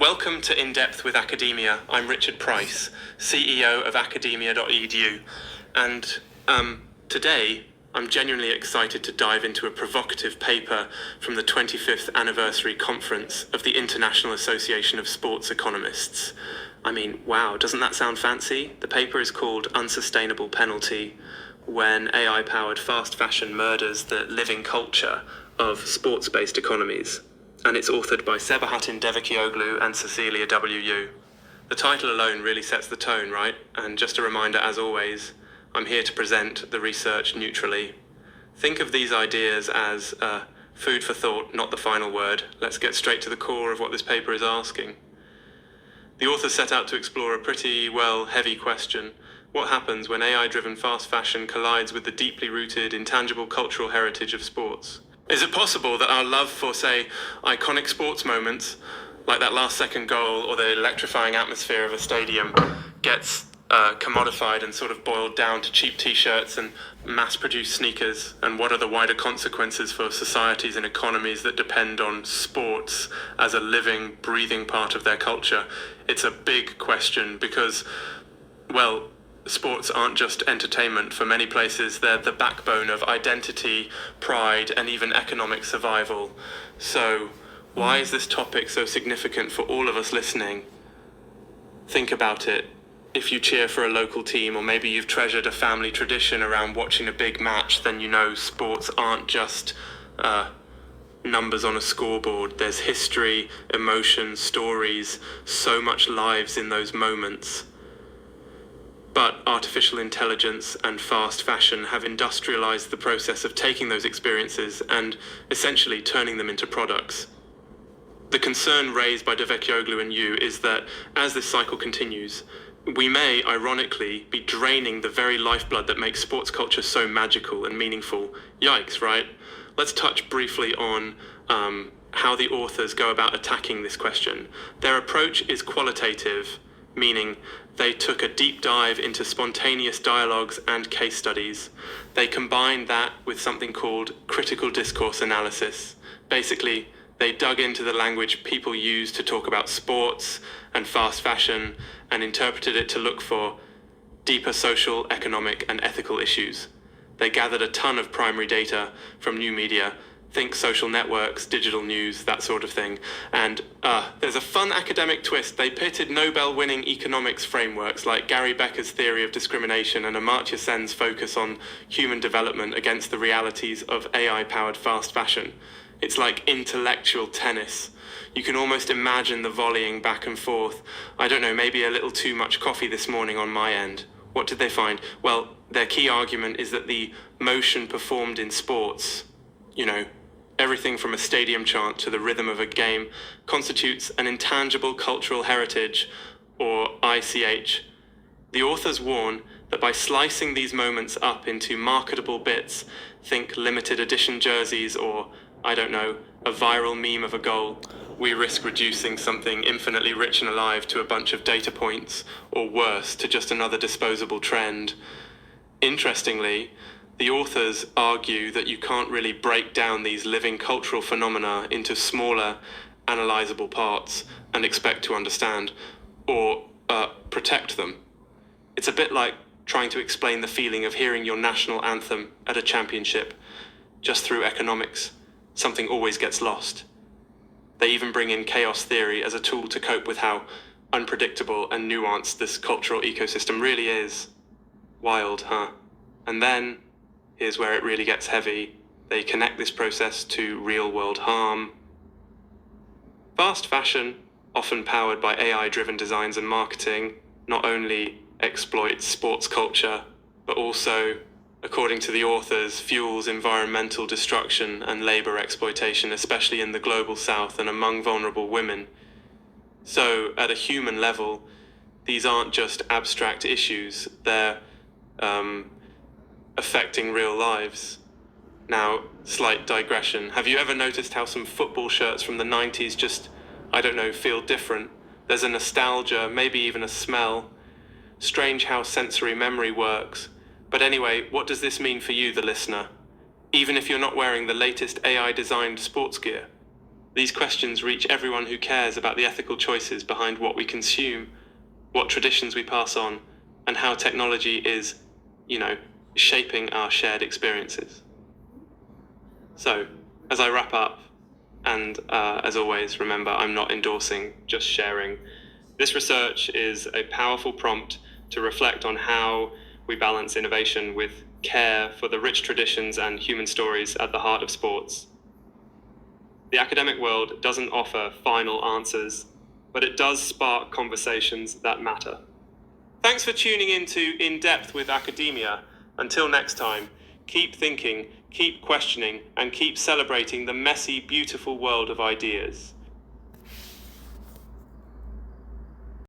Welcome to In Depth with Academia. I'm Richard Price, CEO of Academia.edu, and today I'm genuinely excited to dive into a provocative paper from the 25th anniversary conference of the International Association of Sports Economists. I mean, wow, doesn't that sound fancy? The paper is called Unsustainable Penalty: When AI-Powered Fast Fashion Murders the Living Culture of Sports-Based Economies. And it's authored by Yu Devecioglu and Cecilia W. The title alone really sets the tone, right? And just a reminder, as always, I'm here to present the research neutrally. Think of these ideas as food for thought, not the final word. Let's get straight to the core of what this paper is asking. The authors set out to explore a pretty, heavy question. What happens when AI-driven fast fashion collides with the deeply rooted, intangible cultural heritage of sports? Is it possible that our love for, say, iconic sports moments, like that last-second goal or the electrifying atmosphere of a stadium, gets commodified and sort of boiled down to cheap t-shirts and mass-produced sneakers? And what are the wider consequences for societies and economies that depend on sports as a living, breathing part of their culture? It's a big question because, sports aren't just entertainment. For many places, they're the backbone of identity, pride, and even economic survival. So, why is this topic so significant for all of us listening? Think about it. If you cheer for a local team, or maybe you've treasured a family tradition around watching a big match, then you know sports aren't just numbers on a scoreboard. There's history, emotion, stories, so much lives in those moments. But artificial intelligence and fast fashion have industrialized the process of taking those experiences and essentially turning them into products. The concern raised by Devecioglu and Yu is that as this cycle continues, we may, ironically, be draining the very lifeblood that makes sports culture so magical and meaningful. Yikes, right? Let's touch briefly on how the authors go about attacking this question. Their approach is qualitative, meaning they took a deep dive into spontaneous dialogues and case studies. They combined that with something called critical discourse analysis. Basically, they dug into the language people use to talk about sports and fast fashion and interpreted it to look for deeper social, economic, and ethical issues. They gathered a ton of primary data from new media. Think social networks, digital news, that sort of thing. And there's a fun academic twist. They pitted Nobel-winning economics frameworks like Gary Becker's theory of discrimination and Amartya Sen's focus on human development against the realities of AI-powered fast fashion. It's like intellectual tennis. You can almost imagine the volleying back and forth. I don't know, maybe a little too much coffee this morning on my end. What did they find? Well, their key argument is that the motion performed in sports, everything from a stadium chant to the rhythm of a game, constitutes an intangible cultural heritage, or ICH. The authors warn that by slicing these moments up into marketable bits, think limited edition jerseys or, a viral meme of a goal, we risk reducing something infinitely rich and alive to a bunch of data points, or worse, to just another disposable trend. Interestingly, the authors argue that you can't really break down these living cultural phenomena into smaller, analyzable parts and expect to understand or protect them. It's a bit like trying to explain the feeling of hearing your national anthem at a championship just through economics. Something always gets lost. They even bring in chaos theory as a tool to cope with how unpredictable and nuanced this cultural ecosystem really is. Wild, huh? And then, here's where it really gets heavy. They connect this process to real-world harm. Fast fashion, often powered by AI-driven designs and marketing, not only exploits sports culture, but also, according to the authors, fuels environmental destruction and labor exploitation, especially in the global south and among vulnerable women. So, at a human level, these aren't just abstract issues, they're affecting real lives. Now, slight digression. Have you ever noticed how some football shirts from the 90s just, feel different? There's a nostalgia, maybe even a smell. Strange how sensory memory works. But anyway, what does this mean for you, the listener? Even if you're not wearing the latest AI-designed sports gear. These questions reach everyone who cares about the ethical choices behind what we consume, what traditions we pass on, and how technology is, shaping our shared experiences. So, as I wrap up, and as always, remember, I'm not endorsing, just sharing. This research is a powerful prompt to reflect on how we balance innovation with care for the rich traditions and human stories at the heart of sports. The academic world doesn't offer final answers, but it does spark conversations that matter. Thanks for tuning in to In Depth with Academia. Until next time, keep thinking, keep questioning, and keep celebrating the messy, beautiful world of ideas.